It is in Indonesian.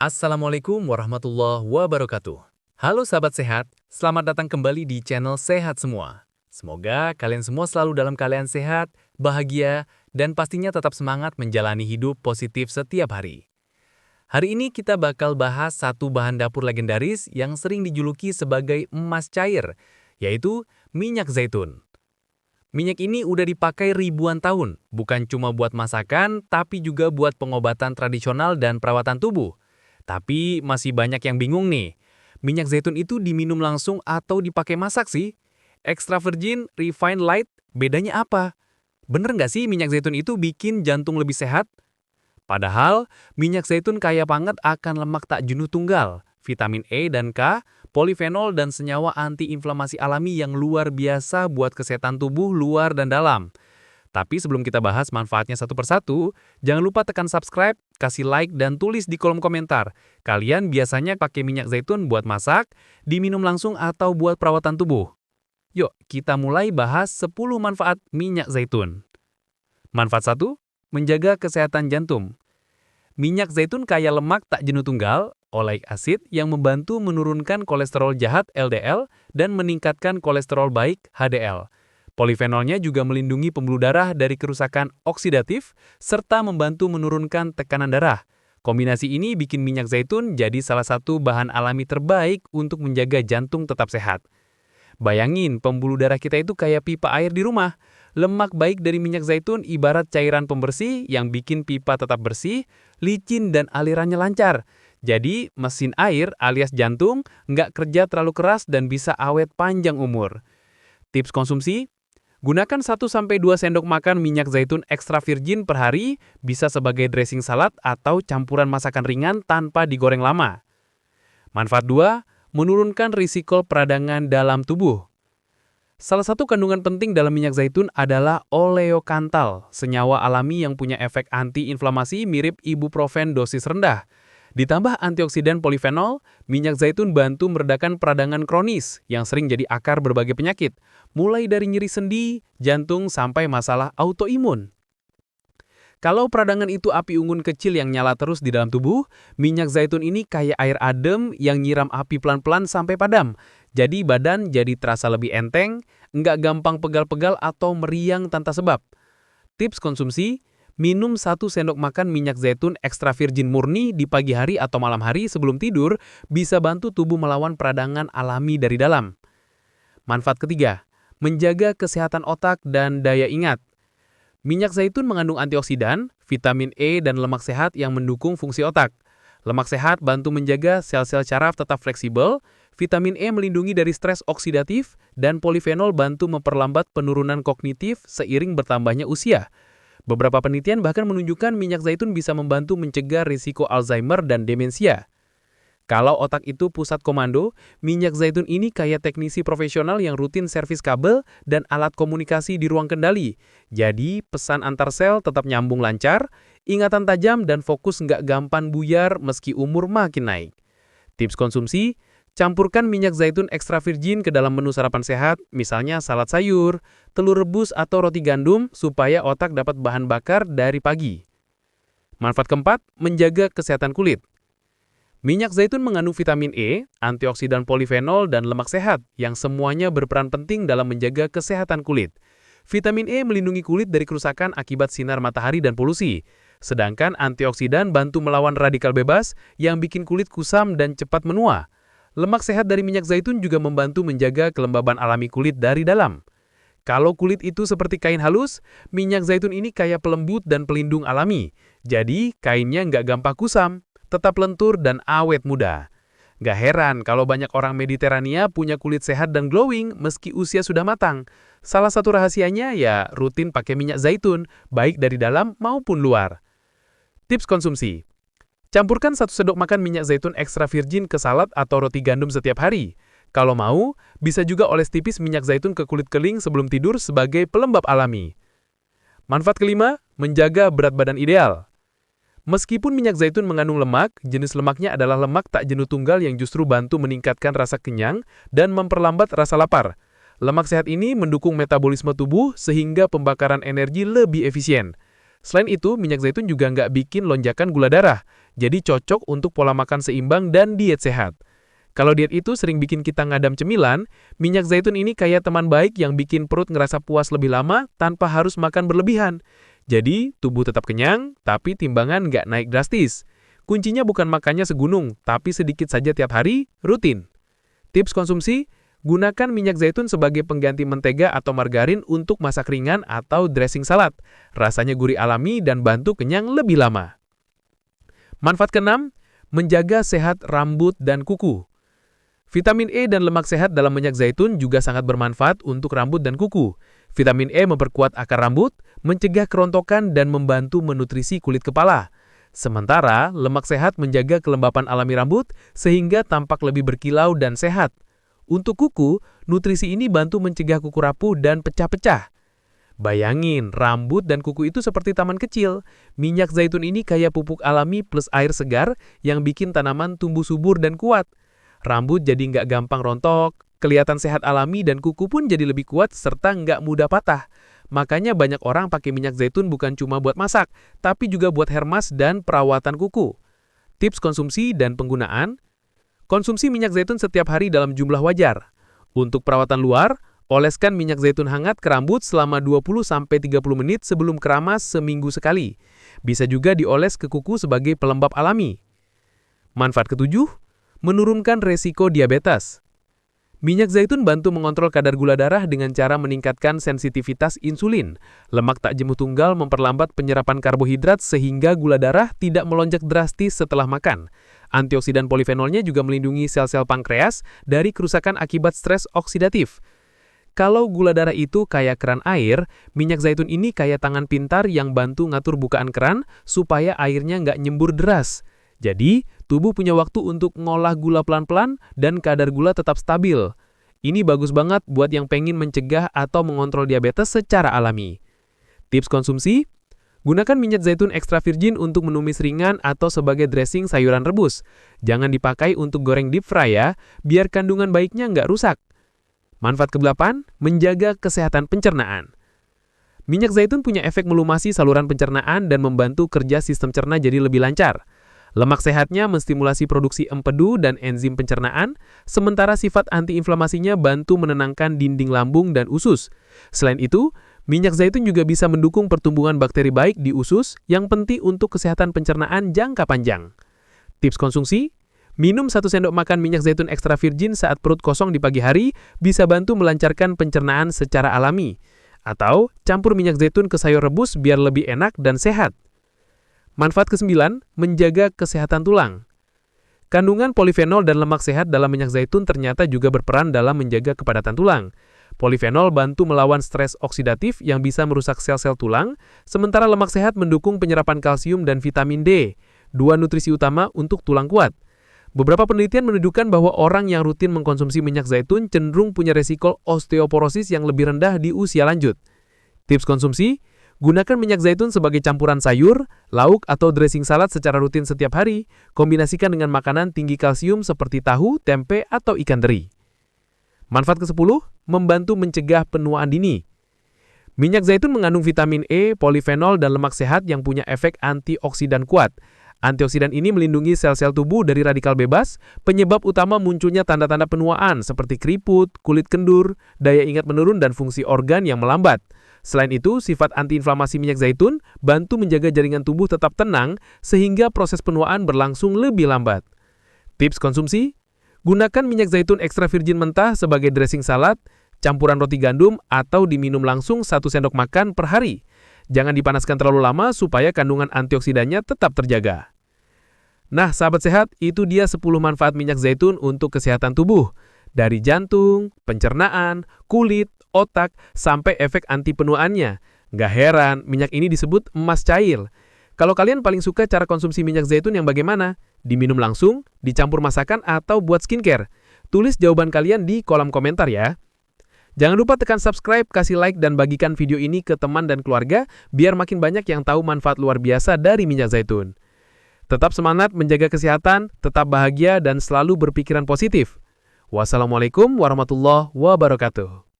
Assalamualaikum warahmatullahi wabarakatuh. Halo sahabat sehat, selamat datang kembali di channel Sehat Semua. Semoga kalian semua selalu dalam keadaan sehat, bahagia, dan pastinya tetap semangat menjalani hidup positif setiap hari. Hari ini kita bakal bahas satu bahan dapur legendaris yang sering dijuluki sebagai emas cair, yaitu minyak zaitun. Minyak ini udah dipakai ribuan tahun, bukan cuma buat masakan, tapi juga buat pengobatan tradisional dan perawatan tubuh. Tapi masih banyak yang bingung nih. Minyak zaitun itu diminum langsung atau dipakai masak sih? Extra virgin, refined light, bedanya apa? Bener nggak sih minyak zaitun itu bikin jantung lebih sehat? Padahal, minyak zaitun kaya banget akan lemak tak jenuh tunggal, vitamin E dan K, polifenol dan senyawa antiinflamasi alami yang luar biasa buat kesehatan tubuh luar dan dalam. Tapi sebelum kita bahas manfaatnya satu persatu, jangan lupa tekan subscribe, kasih like, dan tulis di kolom komentar. Kalian biasanya pakai minyak zaitun buat masak, diminum langsung, atau buat perawatan tubuh? Yuk, kita mulai bahas 10 manfaat minyak zaitun. Manfaat 1, menjaga kesehatan jantung. Minyak zaitun kaya lemak tak jenuh tunggal, oleic acid yang membantu menurunkan kolesterol jahat LDL dan meningkatkan kolesterol baik HDL. Polifenolnya juga melindungi pembuluh darah dari kerusakan oksidatif, serta membantu menurunkan tekanan darah. Kombinasi ini bikin minyak zaitun jadi salah satu bahan alami terbaik untuk menjaga jantung tetap sehat. Bayangin, pembuluh darah kita itu kayak pipa air di rumah. Lemak baik dari minyak zaitun ibarat cairan pembersih yang bikin pipa tetap bersih, licin, dan alirannya lancar. Jadi, mesin air alias jantung nggak kerja terlalu keras dan bisa awet panjang umur. Tips konsumsi: gunakan 1-2 sendok makan minyak zaitun ekstra virgin per hari, bisa sebagai dressing salad atau campuran masakan ringan tanpa digoreng lama. Manfaat 2, menurunkan risiko peradangan dalam tubuh. Salah satu kandungan penting dalam minyak zaitun adalah oleokantal, senyawa alami yang punya efek anti-inflamasi mirip ibuprofen dosis rendah. Ditambah antioksidan polifenol, minyak zaitun bantu meredakan peradangan kronis yang sering jadi akar berbagai penyakit, mulai dari nyeri sendi, jantung, sampai masalah autoimun. Kalau peradangan itu api unggun kecil yang nyala terus di dalam tubuh, minyak zaitun ini kayak air adem yang nyiram api pelan-pelan sampai padam. Jadi badan jadi terasa lebih enteng, nggak gampang pegal-pegal atau meriang tanpa sebab. Tips konsumsi: minum 1 sendok makan minyak zaitun ekstra virgin murni di pagi hari atau malam hari sebelum tidur bisa bantu tubuh melawan peradangan alami dari dalam. Manfaat ketiga, menjaga kesehatan otak dan daya ingat. Minyak zaitun mengandung antioksidan, vitamin E, dan lemak sehat yang mendukung fungsi otak. Lemak sehat bantu menjaga sel-sel saraf tetap fleksibel, vitamin E melindungi dari stres oksidatif, dan polifenol bantu memperlambat penurunan kognitif seiring bertambahnya usia. Beberapa penelitian bahkan menunjukkan minyak zaitun bisa membantu mencegah risiko Alzheimer dan demensia. Kalau otak itu pusat komando, minyak zaitun ini kayak teknisi profesional yang rutin servis kabel dan alat komunikasi di ruang kendali. Jadi, pesan antar sel tetap nyambung lancar, ingatan tajam, dan fokus nggak gampang buyar meski umur makin naik. Tips konsumsi: campurkan minyak zaitun ekstra virgin ke dalam menu sarapan sehat, misalnya salad sayur, telur rebus, atau roti gandum, supaya otak dapat bahan bakar dari pagi. Manfaat keempat, menjaga kesehatan kulit. Minyak zaitun mengandung vitamin E, antioksidan polifenol, dan lemak sehat yang semuanya berperan penting dalam menjaga kesehatan kulit. Vitamin E melindungi kulit dari kerusakan akibat sinar matahari dan polusi. Sedangkan antioksidan bantu melawan radikal bebas yang bikin kulit kusam dan cepat menua. Lemak sehat dari minyak zaitun juga membantu menjaga kelembaban alami kulit dari dalam. Kalau kulit itu seperti kain halus, minyak zaitun ini kayak pelembut dan pelindung alami. Jadi, kainnya nggak gampang kusam, tetap lentur dan awet muda. Gak heran kalau banyak orang Mediterania punya kulit sehat dan glowing meski usia sudah matang. Salah satu rahasianya ya rutin pakai minyak zaitun, baik dari dalam maupun luar. Tips konsumsi: campurkan 1 sendok makan minyak zaitun ekstra virgin ke salad atau roti gandum setiap hari. Kalau mau, bisa juga oles tipis minyak zaitun ke kulit kering sebelum tidur sebagai pelembab alami. Manfaat kelima, menjaga berat badan ideal. Meskipun minyak zaitun mengandung lemak, jenis lemaknya adalah lemak tak jenuh tunggal yang justru bantu meningkatkan rasa kenyang dan memperlambat rasa lapar. Lemak sehat ini mendukung metabolisme tubuh sehingga pembakaran energi lebih efisien. Selain itu, minyak zaitun juga nggak bikin lonjakan gula darah. jadi cocok untuk pola makan seimbang dan diet sehat. Kalau diet itu sering bikin kita ngadam cemilan, minyak zaitun ini kayak teman baik yang bikin perut ngerasa puas lebih lama tanpa harus makan berlebihan. Jadi, tubuh tetap kenyang, tapi timbangan nggak naik drastis. Kuncinya bukan makannya segunung, tapi sedikit saja tiap hari, rutin. Tips konsumsi, gunakan minyak zaitun sebagai pengganti mentega atau margarin untuk masak ringan atau dressing salad. Rasanya gurih alami dan bantu kenyang lebih lama. Manfaat keenam, menjaga sehat rambut dan kuku. Vitamin E dan lemak sehat dalam minyak zaitun juga sangat bermanfaat untuk rambut dan kuku. Vitamin E memperkuat akar rambut, mencegah kerontokan, dan membantu menutrisi kulit kepala. Sementara, lemak sehat menjaga kelembapan alami rambut sehingga tampak lebih berkilau dan sehat. Untuk kuku, nutrisi ini bantu mencegah kuku rapuh dan pecah-pecah. Bayangin, rambut dan kuku itu seperti taman kecil. Minyak zaitun ini kayak pupuk alami plus air segar yang bikin tanaman tumbuh subur dan kuat. Rambut jadi nggak gampang rontok, kelihatan sehat alami dan kuku pun jadi lebih kuat serta nggak mudah patah. Makanya banyak orang pakai minyak zaitun bukan cuma buat masak, tapi juga buat hair mask dan perawatan kuku. Tips konsumsi dan penggunaan. Konsumsi minyak zaitun setiap hari dalam jumlah wajar. Untuk perawatan luar, oleskan minyak zaitun hangat ke rambut selama 20-30 menit sebelum keramas seminggu sekali. Bisa juga dioles ke kuku sebagai pelembab alami. Manfaat ketujuh, menurunkan resiko diabetes. Minyak zaitun bantu mengontrol kadar gula darah dengan cara meningkatkan sensitivitas insulin. Lemak tak jenuh tunggal memperlambat penyerapan karbohidrat sehingga gula darah tidak melonjak drastis setelah makan. Antioksidan polifenolnya juga melindungi sel-sel pankreas dari kerusakan akibat stres oksidatif. Kalau gula darah itu kayak keran air, minyak zaitun ini kayak tangan pintar yang bantu ngatur bukaan keran supaya airnya nggak nyembur deras. Jadi, tubuh punya waktu untuk ngolah gula pelan-pelan dan kadar gula tetap stabil. Ini bagus banget buat yang pengen mencegah atau mengontrol diabetes secara alami. Tips konsumsi, gunakan minyak zaitun ekstra virgin untuk menumis ringan atau sebagai dressing sayuran rebus. Jangan dipakai untuk goreng deep fry ya, biar kandungan baiknya nggak rusak. Manfaat ke-8, menjaga kesehatan pencernaan. Minyak zaitun punya efek melumasi saluran pencernaan dan membantu kerja sistem cerna jadi lebih lancar. Lemak sehatnya menstimulasi produksi empedu dan enzim pencernaan, sementara sifat antiinflamasinya bantu menenangkan dinding lambung dan usus. Selain itu, minyak zaitun juga bisa mendukung pertumbuhan bakteri baik di usus yang penting untuk kesehatan pencernaan jangka panjang. Tips konsumsi, minum 1 sendok makan minyak zaitun ekstra virgin saat perut kosong di pagi hari bisa bantu melancarkan pencernaan secara alami. Atau, campur minyak zaitun ke sayur rebus biar lebih enak dan sehat. Manfaat ke-9, menjaga kesehatan tulang. Kandungan polifenol dan lemak sehat dalam minyak zaitun ternyata juga berperan dalam menjaga kepadatan tulang. Polifenol bantu melawan stres oksidatif yang bisa merusak sel-sel tulang, sementara lemak sehat mendukung penyerapan kalsium dan vitamin D, dua nutrisi utama untuk tulang kuat. Beberapa penelitian menunjukkan bahwa orang yang rutin mengkonsumsi minyak zaitun cenderung punya resiko osteoporosis yang lebih rendah di usia lanjut. Tips konsumsi, gunakan minyak zaitun sebagai campuran sayur, lauk, atau dressing salad secara rutin setiap hari. Kombinasikan dengan makanan tinggi kalsium seperti tahu, tempe, atau ikan teri. Manfaat ke-10, membantu mencegah penuaan dini. Minyak zaitun mengandung vitamin E, polifenol, dan lemak sehat yang punya efek antioksidan kuat. Antioksidan ini melindungi sel-sel tubuh dari radikal bebas, penyebab utama munculnya tanda-tanda penuaan seperti keriput, kulit kendur, daya ingat menurun, dan fungsi organ yang melambat. Selain itu, sifat antiinflamasi minyak zaitun bantu menjaga jaringan tubuh tetap tenang sehingga proses penuaan berlangsung lebih lambat. Tips konsumsi, gunakan minyak zaitun ekstra virgin mentah sebagai dressing salad, campuran roti gandum, atau diminum langsung 1 sendok makan per hari. Jangan dipanaskan terlalu lama supaya kandungan antioksidannya tetap terjaga. Nah, sahabat sehat, itu dia 10 manfaat minyak zaitun untuk kesehatan tubuh. Dari jantung, pencernaan, kulit, otak, sampai efek anti penuaannya. Nggak heran, minyak ini disebut emas cair. Kalau kalian paling suka cara konsumsi minyak zaitun yang bagaimana? Diminum langsung, dicampur masakan, atau buat skincare? Tulis jawaban kalian di kolom komentar ya. Jangan lupa tekan subscribe, kasih like, dan bagikan video ini ke teman dan keluarga, biar makin banyak yang tahu manfaat luar biasa dari minyak zaitun. Tetap semangat menjaga kesehatan, tetap bahagia, dan selalu berpikiran positif. Wassalamualaikum warahmatullahi wabarakatuh.